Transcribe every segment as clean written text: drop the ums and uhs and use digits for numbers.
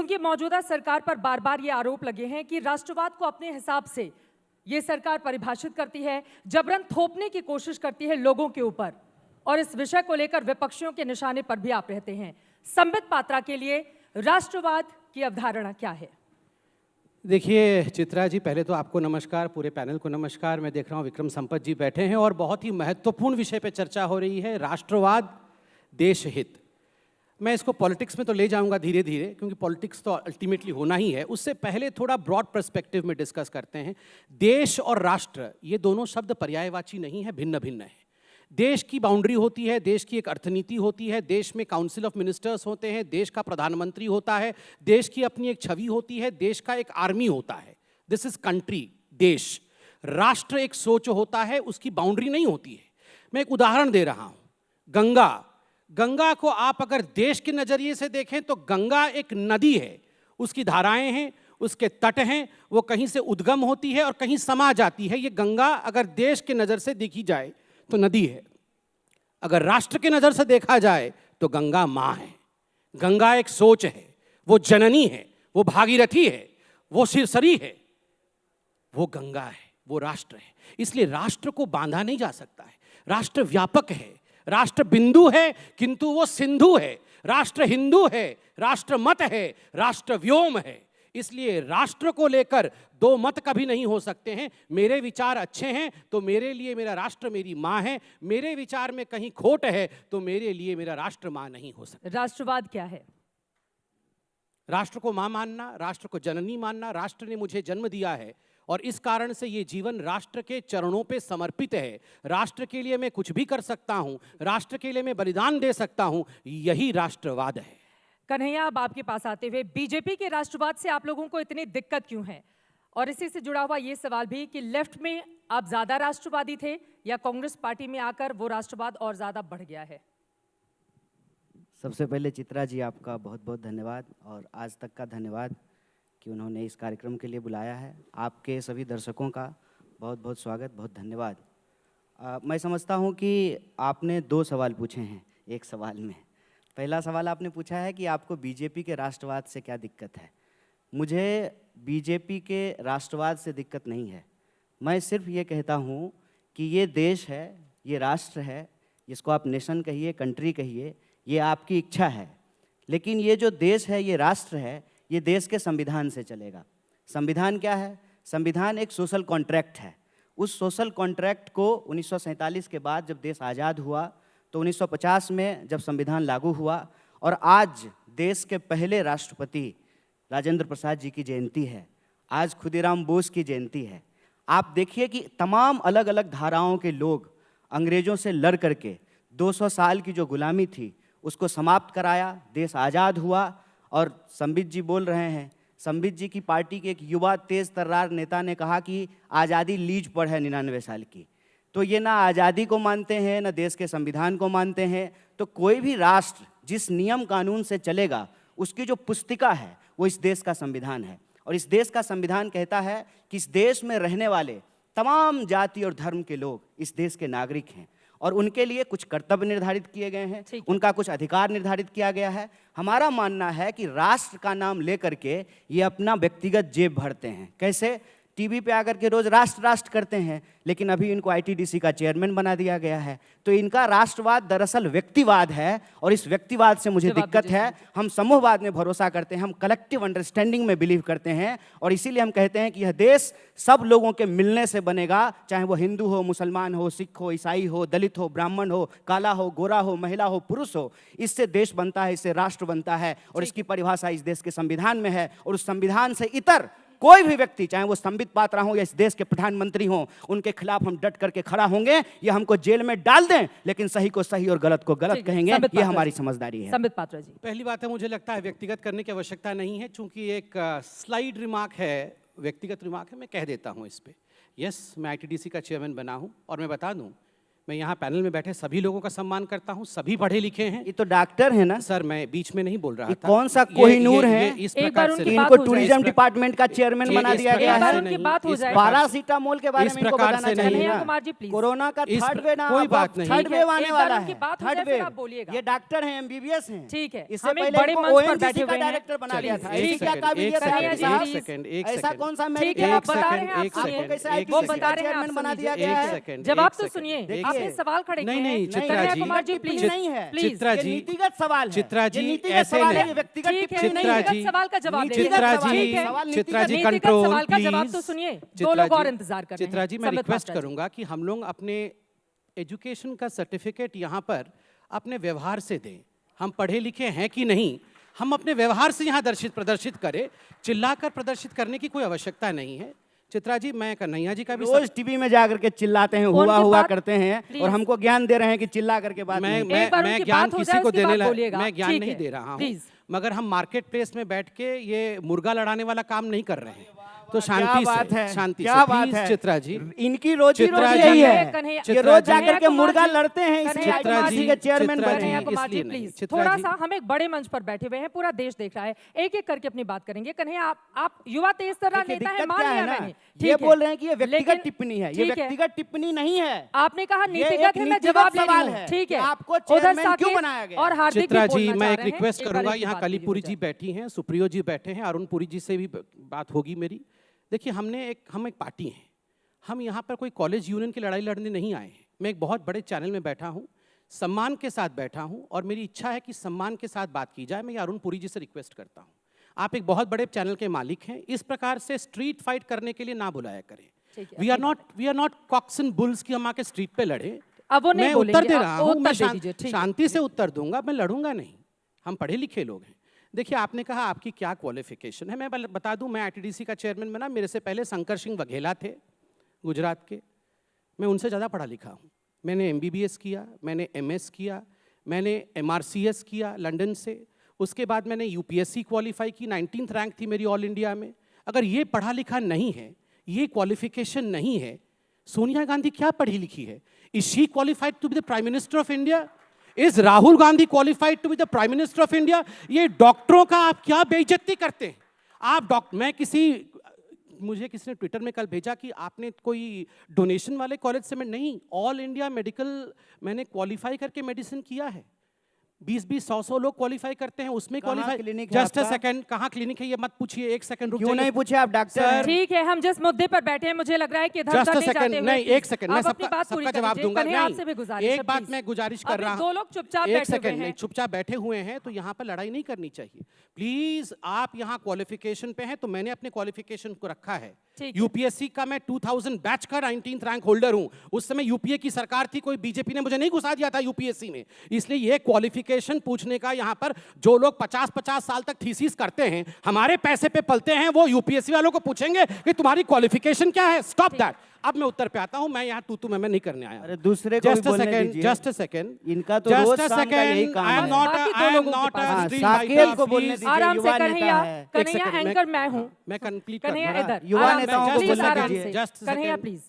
क्योंकि मौजूदा सरकार पर बार बार ये आरोप लगे हैं कि राष्ट्रवाद को अपने हिसाब से ये सरकार परिभाषित करती है, जबरन थोपने की कोशिश करती है लोगों के ऊपर, और इस विषय को लेकर विपक्षियों के निशाने पर भी आप रहते हैं। संबित पात्रा के लिए राष्ट्रवाद की अवधारणा क्या है? देखिए चित्रा जी, पहले तो आपको नमस्कार, पूरे पैनल को नमस्कार। मैं देख रहा हूँ विक्रम संपत जी बैठे हैं और बहुत ही महत्वपूर्ण विषय पे चर्चा हो रही है, राष्ट्रवाद, देश हित। मैं इसको पॉलिटिक्स में तो ले जाऊंगा धीरे धीरे, क्योंकि पॉलिटिक्स तो अल्टीमेटली होना ही है। उससे पहले थोड़ा ब्रॉड पर्सपेक्टिव में डिस्कस करते हैं। देश और राष्ट्र, ये दोनों शब्द पर्यायवाची नहीं है, भिन्न भिन्न है। देश की बाउंड्री होती है, देश की एक अर्थनीति होती है, देश में काउंसिल ऑफ मिनिस्टर्स होते हैं, देश का प्रधानमंत्री होता है, देश की अपनी एक छवि होती है, देश का एक आर्मी होता है। दिस इज कंट्री, देश। राष्ट्र एक सोच होता है, उसकी बाउंड्री नहीं होती है। मैं एक उदाहरण दे रहा हूं, गंगा। गंगा को आप अगर देश के नजरिए से देखें तो गंगा एक नदी है, उसकी धाराएं हैं, उसके तट हैं, वो कहीं से उद्गम होती है और कहीं समा जाती है। ये गंगा अगर देश के नजर से देखी जाए तो नदी है, अगर राष्ट्र के नजर से देखा जाए तो गंगा मां है। गंगा एक सोच है, वो जननी है, वो भागीरथी है, वो सिरसरी है, वो गंगा है, वो राष्ट्र है। इसलिए राष्ट्र को बांधा नहीं जा सकता है। राष्ट्र व्यापक है, राष्ट्र बिंदु है किंतु वो सिंधु है। राष्ट्र हिंदू है, राष्ट्र मत है, राष्ट्र व्योम है। इसलिए राष्ट्र को लेकर दो मत कभी नहीं हो सकते हैं। मेरे विचार अच्छे हैं तो मेरे लिए मेरा राष्ट्र मेरी मां है, मेरे विचार में कहीं खोट है तो मेरे लिए मेरा राष्ट्र मां नहीं हो सकता। राष्ट्रवाद क्या है? राष्ट्र को मां मानना, राष्ट्र को जननी मानना। राष्ट्र ने मुझे जन्म दिया है और इस कारण से ये जीवन राष्ट्र के चरणों पे समर्पित है। राष्ट्र के लिए मैं कुछ भी कर सकता हूं, राष्ट्र के लिए मैं बलिदान दे सकता हूं, यही राष्ट्रवाद है। कन्हैया, अब आपके पास आते हुए, बीजेपी के राष्ट्रवाद से आप लोगों को इतनी दिक्कत क्यों है? और इसी से जुड़ा हुआ ये सवाल भी कि लेफ्ट में आप ज्यादा राष्ट्रवादी थे या कांग्रेस पार्टी में आकर वो राष्ट्रवाद और ज्यादा बढ़ गया है? सबसे पहले चित्रा जी, आपका बहुत बहुत धन्यवाद, और आज तक का धन्यवाद कि उन्होंने इस कार्यक्रम के लिए बुलाया है। आपके सभी दर्शकों का बहुत बहुत स्वागत, बहुत धन्यवाद। मैं समझता हूं कि आपने दो सवाल पूछे हैं एक सवाल में। पहला सवाल आपने पूछा है कि आपको बीजेपी के राष्ट्रवाद से क्या दिक्कत है। मुझे बीजेपी के राष्ट्रवाद से दिक्कत नहीं है। मैं सिर्फ ये कहता हूं कि ये देश है, ये राष्ट्र है, जिसको आप नेशन कहिए, कंट्री कहिए, ये आपकी इच्छा है। लेकिन ये जो देश है, ये राष्ट्र है, ये देश के संविधान से चलेगा। संविधान क्या है? संविधान एक सोशल कॉन्ट्रैक्ट है। उस सोशल कॉन्ट्रैक्ट को 1947 के बाद जब देश आज़ाद हुआ तो 1950 में जब संविधान लागू हुआ, और आज देश के पहले राष्ट्रपति राजेंद्र प्रसाद जी की जयंती है, आज खुदीराम बोस की जयंती है। आप देखिए कि तमाम अलग अलग धाराओं के लोग अंग्रेज़ों से लड़ करके 200 साल की जो गुलामी थी उसको समाप्त कराया, देश आज़ाद हुआ। और संबित जी बोल रहे हैं, संबित जी की पार्टी के एक युवा तेज तर्रार नेता ने कहा कि आज़ादी लीज पर है 99 साल की। तो ये ना आज़ादी को मानते हैं, ना देश के संविधान को मानते हैं। तो कोई भी राष्ट्र जिस नियम कानून से चलेगा, उसकी जो पुस्तिका है वो इस देश का संविधान है। और इस देश का संविधान कहता है कि इस देश में रहने वाले तमाम जाति और धर्म के लोग इस देश के नागरिक हैं, और उनके लिए कुछ कर्तव्य निर्धारित किए गए हैं, उनका कुछ अधिकार निर्धारित किया गया है। हमारा मानना है कि राष्ट्र का नाम लेकर के ये अपना व्यक्तिगत जेब भरते हैं। कैसे? टीवी पे आकर के रोज राष्ट्र राष्ट्र करते हैं, लेकिन अभी इनको आईटीडीसी का चेयरमैन बना दिया गया है। तो इनका राष्ट्रवाद दरअसल व्यक्तिवाद है, और इस व्यक्तिवाद से मुझे दिक्कत है। हम समूहवाद में भरोसा करते हैं, हम कलेक्टिव अंडरस्टैंडिंग में बिलीव करते हैं, और इसीलिए हम कहते हैं कि यह देश सब लोगों के मिलने से बनेगा, चाहे वो हिंदू हो, मुसलमान हो, सिख हो, ईसाई हो, दलित हो, ब्राह्मण हो, काला हो, गोरा हो, महिला हो, पुरुष हो। इससे देश बनता है, इससे राष्ट्र बनता है, और इसकी परिभाषा इस देश के संविधान में है। और उस संविधान से इतर कोई भी व्यक्ति, चाहे वो संबित पात्रा हो या इस देश के प्रधानमंत्री हो, उनके खिलाफ हम डट करके खड़ा होंगे। ये हमको जेल में डाल दें, लेकिन सही को सही और गलत को गलत कहेंगे। ये हमारी समझदारी है। संबित पात्रा जी, पहली बात है, मुझे लगता है व्यक्तिगत करने की आवश्यकता नहीं है, चूंकि एक स्लाइड रिमार्क है, व्यक्तिगत रिमार्क है, मैं कह देता हूं इस पे। यस, मैं आईटीडीसी का चेयरमैन बना हूं, और मैं बता दूं, मैं यहाँ पैनल में बैठे सभी लोगों का सम्मान करता हूँ, सभी पढ़े लिखे हैं। ये तो डॉक्टर है ना सर मैं बीच में नहीं बोल रहा ये था। कौन सा कोहिनूर है? इस एक प्रकार बार से उनकी कि बात इनको हो जाए। टूरिज्म डिपार्टमेंट का चेयरमैन ये बना इस दिया गया एक बार है। उनकी बात हो जाए। पैरासीटामोल के बारे इस में इनको प्रकार बताना से नहीं। चाहिए कन्हैया ना। कुमार जी, प्लीज। कोरोना का इस थर्ड वेव ना, कोई अब बात नहीं। थर्ड ठीक है, वेव आने एक बार वाला उनकी है। बात हो थर्ड जाए, फिर वेव। आप बोलिएगा। ये डॉक्टर हैं, एमबीबीएस हैं। ठीक है, इससे हम एक पहले बड़े इनको मंच पर ONGC बैठे का हुए हैं। डायरेक्टर बना दिया था। ठीक ऐसी है, क्या काबिलियत है कन्हैया आपके जी, साहब? प्लीज। ऐसा कौन सा ठीक मेरिट है, है आप आपका? बता रहे हैं, आप एक सुनिए। सेकंड, कैसे एक वो IPCC बता का रहे हैं, आप चेयरमैन बना सुनिए। दिया गया एक है? सेकंड, जवाब एक तो सेकंड, सुनिए, एक आपने सेकंड। सवाल खड़े किए नहीं, हैं। नहीं, चित्रा कन्हैया जी, कुमार जी, टिप्पणी प्लीज। नहीं है। प्लीज। चित्रा ये जी, नीतिगत सवाल है। चित्रा ये जी, नीतिगत ऐसे सवाल है, नहीं। ये व्यक्तिगत ठीक है, टिप्पणी नहीं चित्रा है। नीतिगत जी, सवाल का जवाब दे नीतिगत दीजिए। चित्रा सवाल जी, ठीक है। सवाल चित्रा जी नीतिगत कंट्रोल सवाल का जवाब प्लीज। तो सुनिए। दो चित्रा लोग और जी, इंतजार कर रहे हैं। चित्रा जी मैं संबित रिक्वेस्ट पात्रा जी। करूंगा कि हम लोग अपने एजुकेशन का सर्टिफिकेट यहाँ पर अपने व्यवहार से दें। हम पढ़े लिखे हैं कि नहीं, हम अपने व्यवहार से यहाँ प्रदर्शित करें। चिल्लाकर प्रदर्शित करने की कोई आवश्यकता नहीं है। चित्रा जी, मैं कन्हैया जी का भी रोज टीवी में जाकर के चिल्लाते हैं, हुआ उनकी हुआ बात- करते हैं प्लीज। और हमको ज्ञान दे रहे हैं कि चिल्ला करके बात नहीं। एक बार उनकी ज्ञान बात हो किसी जाए, को उसके देने बाद ला- बोलिएगा। मैं ज्ञान ठीक नहीं है, दे रहा हूँ, प्लीज। मगर हम मार्केट प्लेस में बैठ के ये मुर्गा लड़ाने वाला काम नहीं कर रहे हैं। तो क्या शांति बात से, है? शांति क्या से बात प्लीज है? चित्रा जी। इनकी रोजी चित्रा रोटी जी, यही है। कन्हैया- ये चित्रा रोज जी, जाकर के कुमार मुर्गा जी, लड़ते हैं, इसलिए कन्हैया चित्रा कुमार जी, IPCC के चेयरमैन चित्रा बने जी, कन्हैया हैं। कुमार जी, इसलिए नहीं। प्लीज। चित्रा थोड़ा जी। सा हम एक बड़े मंच पर बैठे हुए हैं, पूरा देश देख रहा है। एक एक करके अपनी बात करेंगे। कन्हैया, आप युवा तेज तर्रार देखिए, नेता है, दिक्कत मान क्या है लिया ना, मैंने। ये ठीक है। बोल रहे हैं कि ये व्यक्तिगत लेकिन- टिप्पणी है। ये ठीक है। व्यक्तिगत टिप्पणी नहीं है। आपने कहा ये नीतिगत एक है, मैं नीतिगत जवाब ले रही सवाल हूँ। है ठीक कि है। आपको उधर चेयरमैन क्यों साकेत बनाया गया? और हार्दिक चित्रा भी जी, बोलना मैं चाह एक रहे हैं। रिक्वेस्ट एक बार करूंगा, इनकी यहाँ बात कलीपुरी पूरी जी हो बैठी हैं, सुप्रियो जी बैठे हैं, अरुणपुरी जी से भी बात होगी मेरी। देखिए, हम एक पार्टी हैं, हम यहाँ पर कोई कॉलेज यूनियन की लड़ाई लड़ने नहीं आए हैं। मैं एक बहुत बड़े चैनल में बैठा हूँ, सम्मान के साथ बैठा हूँ, और मेरी इच्छा है कि सम्मान के साथ बात की जाए। मैं अरुणपुरी जी से रिक्वेस्ट करता हूँ, आप एक बहुत बड़े चैनल के मालिक हैं, इस प्रकार से स्ट्रीट फाइट करने के लिए ना बुलाया करें। ठीक है, we are not cocks and bulls कि हम आके स्ट्रीट पे लड़े। अब वो नहीं मैं बोलेंगे, उत्तर दे आप रहा हूँ, उत्तर मैं दे दीजिए, ठीक है। शांति से उत्तर दूंगा, मैं लड़ूंगा नहीं। हम पढ़े लिखे लोग हैं। देखिए, आपने कहा आपकी क्या क्वालिफिकेशन है। मैं बता दूं, मैं ITDC का चेयरमैन बना, मेरे से पहले शंकर सिंह वघेला थे गुजरात के। मैं उनसे ज़्यादा पढ़ा लिखा हूँ। मैंने MBBS किया, मैंने MS किया, मैंने MRCS किया लंदन से। उसके बाद मैंने UPSC क्वालिफाई की, 19th रैंक थी मेरी ऑल इंडिया में। अगर ये पढ़ा लिखा नहीं है, ये क्वालिफिकेशन नहीं है, सोनिया गांधी क्या पढ़ी लिखी है? Is she qualified to be the prime minister of India? Is Rahul Gandhi qualified to be the prime minister of India? ये डॉक्टरों का आप क्या बेइज्जती करते हैं? मुझे किसी ने ट्विटर में कल भेजा कि आपने कोई डोनेशन वाले कॉलेज से, मैं नहीं, ऑल इंडिया मेडिकल मैंने क्वालिफाई करके मेडिसिन किया है। 20-20, 100 लोग क्वालिफाई करते हैं, उसमें कहाँ क्वालिफाई। क्लिनिक है जस्ट अ आपका? सेकंड, कहाँ क्लिनिक है ये मत पूछिए, एक सेकंड रुक क्यों जाइए। नहीं पूछे? आप डॉक्टर सर, हैं। ठीक है, हम जिस मुद्दे पर बैठे हैं, मुझे लग रहा है कि इधर जस्ट उधर अ नहीं जाते सेकंड, हुए, नहीं, प्लीज। एक सेकंड, मैं आप अपनी बात सबका पूरी कर जवाब लीजिए। दूंगा। कन्हैया, नहीं, आपसे भी गुजारिश है, एक बात प्लीज। मैं गुजारिश कर अभी रहा हूं। दो लोग चुपचाप एक बैठे हुए सेकंड, हैं। नहीं, चुपचाप बैठे हुए हैं तो यहाँ पर लड़ाई नहीं करनी चाहिए प्लीज। आप यहाँ क्वालिफिकेशन पे हैं, तो मैंने अपने क्वालिफिकेशन को रखा है। ठीक है। UPSC का मैं 2000 बैच का 19th रैंक होल्डर हूं। उस समय UPA की सरकार थी, कोई बीजेपी ने मुझे नहीं घुसा दिया था UPSC में। इसलिए ये क्वालिफिकेशन पूछने का, यहाँ पर जो लोग 50-50 साल तक थीसिस करते हैं, हमारे पैसे पे पलते हैं, वो UPSC वालों को पूछेंगे कि तुम्हारी क्वालिफिकेशन क्या है। Stop that. अब मैं उत्तर पे आता हूं, मैं यहाँ तू मैं नहीं करने आया। अरे दूसरे को भी बोलने दीजिए। जस्ट अ सेकंड, इनका तो रोज शाम का यही काम आई एम है। नॉट बाकी दो लोगों के पास। हाँ, स्ट्रीट साकेत को बोलने दीजिए, आराम से युवा नेता कन्हैया, है। कन्हैया एंकर मैं हूँ। मैं कंप्लीट कन्हैया रहा। इधर, युवा आराम से, नेताओं को प्लीज, बोलने आराम दीजिए। से। Just a Kanhaiya second. Please,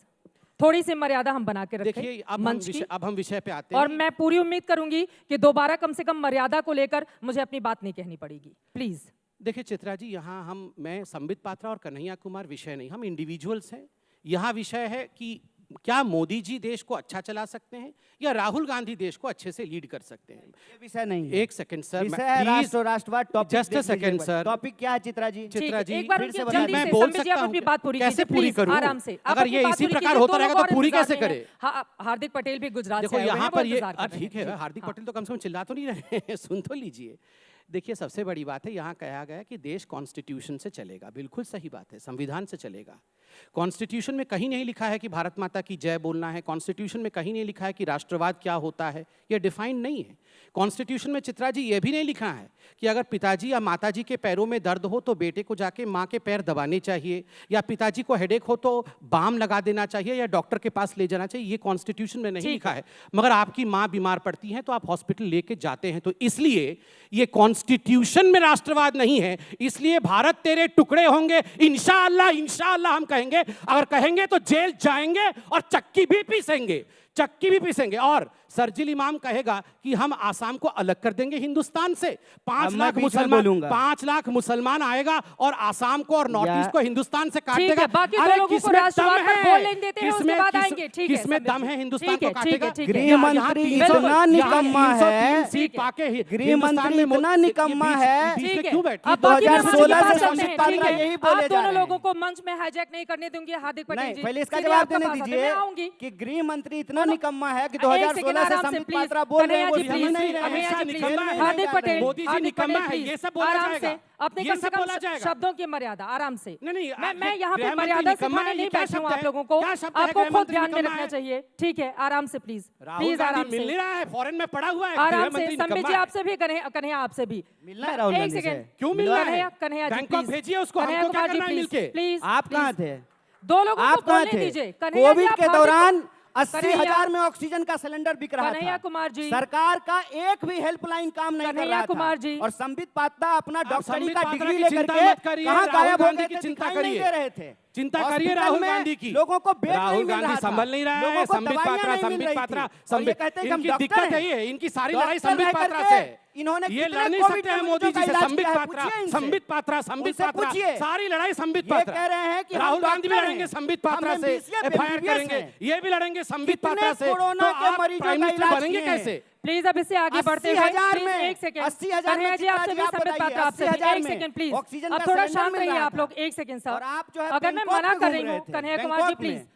थोड़ी सी मर्यादा हम बना के देखिए, रखें अब मंच की। हम विषय पे आते हैं। और मैं पूरी उम्मीद करूंगी कि दोबारा कम से कम मर्यादा को लेकर मुझे अपनी बात नहीं कहनी पड़ेगी, प्लीज। देखिए चित्रा जी, यहाँ मैं संबित पात्रा और कन्हैया कुमार विषय नहीं, हम इंडिविजुअल्स हैं। यहाँ विषय है कि क्या मोदी जी देश को अच्छा चला सकते हैं या राहुल गांधी देश को अच्छे से लीड कर सकते हैं? ये विषय नहीं है। एक सेकंड सर, विषय है राष्ट्र और राष्ट्रवाद। Topic Just a second, sir. Topic क्या है चित्रा जी? चित्रा जी, एक बार फिर उनकी से जल्दी मैं से बोल संबित जी, सकता आप हूं अपनी क्या? बात पूरी कैसे कीजिए, पूरी please, करूं? आराम से। आप अगर अपनी ये बात इसी पूरी प्रकार कीजिए, होता दो रहेगा लोग तो और पूरी इंतजार कैसे में हैं। करे? हाँ, हार्दिक पटेल भी गुजरात से देखो आए हुए यहाँ हैं, पर वो ये इंतजार कर रहे ठीक हैं। है, हार्दिक पटेल तो कम से कम चिल्ला तो नहीं रहे हैं, सुन तो लीजिए। देखिए, सबसे बड़ी बात है, यहाँ कहा गया कि देश कॉन्स्टिट्यूशन से चलेगा। बिल्कुल सही बात है, संविधान से चलेगा। कॉन्स्टिट्यूशन में कहीं नहीं लिखा है कि भारत माता की जय बोलना है। कॉन्स्टिट्यूशन में कहीं नहीं लिखा है कि राष्ट्रवाद क्या होता है, ये डिफाइंड नहीं है। कॉन्स्टिट्यूशन में चित्रा जी ये भी नहीं लिखा है कि अगर पिताजी या माताजी के पैरों में दर्द हो तो बेटे को जाके माँ के पैर दबाने चाहिए, या पिताजी को हेडेक हो तो बाम लगा देना चाहिए या डॉक्टर के पास ले जाना चाहिए। ये कॉन्स्टिट्यूशन में नहीं लिखा है। मगर आपकी माँ बीमार पड़ती है तो आप हॉस्पिटल लेके जाते हैं। तो इसलिए ये कॉन्स्टिट्यूशन में राष्ट्रवाद नहीं है। इसलिए भारत तेरे टुकड़े होंगे, इंशाअल्लाह इंशाअल्लाह हम कहेंगे। अगर कहेंगे तो जेल जाएंगे और चक्की भी पीसेंगे। चक्की भी पीसेंगे। और सर्जिल इमाम कहेगा कि हम आसाम को अलग कर देंगे हिंदुस्तान से। 5 लाख मुसलमान आएगा और आसाम को और नॉर्थ ईस्ट को हिंदुस्तान से काट देगा। बाकी दो लोगों को राष्ट्रवाद पर बोलने देते हैं, उसके बाद आएंगे। ठीक है, किसमें दम है हिंदुस्तान को काटेगा? गृह मंत्री इतना निकम्मा है, सीट पाके गृह मंत्री इतना निकम्मा है। क्यों बैठे? अब बाकी 2016 से संबित संबित पात्रा यही बोले आप जा दोनों रहे हैं। लोगों को मंच में हाईजैक नहीं करने दूंगी हार्दिक पटेल नहीं, जी। पहले इसका सीधे जवाब आपके देने पास आते हैं, दीजिए मैं आऊंगी। कि गृह मंत्री इतना निकम्मा है कि एक सेकंड 2016 से आराम से संबित प्लीज। पात्रा बोल रहे हैं वो कन्हैया जी झेल प्लीज, नहीं रहे कन्हैया हैं। जी प्लीज, निकम्मा है। हार्दिक पटेल, मोदी जी हार्दिक निकम्मा पटेल है, प्लीज, ये सब बोला आराम जाएगा। से अपने ये कम से सब कम बोला जाएगा। शब्दों की मर्यादा आराम से। नहीं, मैं यहाँ पे गृह मंत्री मर्यादा निकम्मा सिखाने है, नहीं ये क्या बैठी हूँ शब्द आप है? लोगों को। क्या शब्द है? आपको गृह खुद मंत्री ध्यान में निकम्मा रखना है। चाहिए। ठीक है, आराम से प्लीज, राहुल प्लीज आराम गांधी मिल से, नहीं रहा है, फॉरेन में पड़ा हुआ है। आराम गृह से। मंत्री संबित निकम्मा जी है। आपसे भी, कन्हैया आपसे भी मिलना है राहुल एक गांधी से। सेकंड। क्यों मिल रहा है? कन्हैया जी बैंकॉक प्लीज, भेजिए उसको, कन्हैया हमको क्या कुमार जी करना है प्लीज, मिलके? प्लीज आप कहाँ प्लीज। थे? दो लोगों आप को कहाँ बोलने थे? दीजिए। कन्हैया जी, कोविड आप के हार्दिक- दौरान कन्हैया- 80,000 में ऑक्सीजन का सिलेंडर बिक रहा कन्हैया था। कुमार जी। सरकार का एक भी हेल्पलाइन काम नहीं कर कन्हैया रहा कुमार था। जी। और संबित पात्रा अपना आप डॉक्टरी संबित का पात्रा डिग्री की लेकर चिंता के मत करिए, कहाँ राहुल गायब हो गांधी गए की थे, चिंता दिखाई नहीं करिए। दे रहे थे। चिंता करिए हॉस्पिटल राहुल में गांधी की। लोगों को बेड नहीं राहुल मिल गांधी रहा था। संभल नहीं रहा लोगों है। को संबित दवाइयां पात्रा, नहीं मिल संबित रही पात्रा, थी। और ये संबित, कहते हैं कि हम इनकी डॉक्टर दिक्कत है हैं। ये, इनकी सारी डॉक्टर लड़ाई संबित रह पात्रा करके से। इन्होंने ये कितने लड़ नहीं कोविड सकते हैं के मोदी जी मरीजों से। का इलाज संबित किया है, पात्रा, पूछिए इनसे। संबित पात्रा, संबित उनसे पात्रा, पूछिए। सारी लड़ाई संबित ये पात्रा। कह रहे हैं कि हम राहुल गांधी भी डॉक्टर लड़ेंगे हैं। संबित पात्रा हम से, MBBS एफआईआर हैं। करेंगे, ये भी लड़ेंगे संबित कितने पात्रा से। कोरोना तो के आप मरीजों प्राइम का मिनिस्टर इलाज बनेंगे किए हैं। कैसे? प्लीज अब इसे आगे बढ़ते हुए 80,000 प्लीज में, एक सेकंड। 80,000 में कन्हैया जी चित्रा आपसे जी भी, आप संबित बताइए, पात्रा आपसे भी, 80,000 एक में सेकंड प्लीज। ऑक्सीजन अब का थोड़ा सिलेंडर शांत मिल रहिए रहा आप था। लोग, एक सेकंड और सर। आप जो है अगर मैं बैंकॉक मना में कर घूम रही रहे हूँ थे, कन्हैया कुमार जी बैंकॉक में। प्लीज,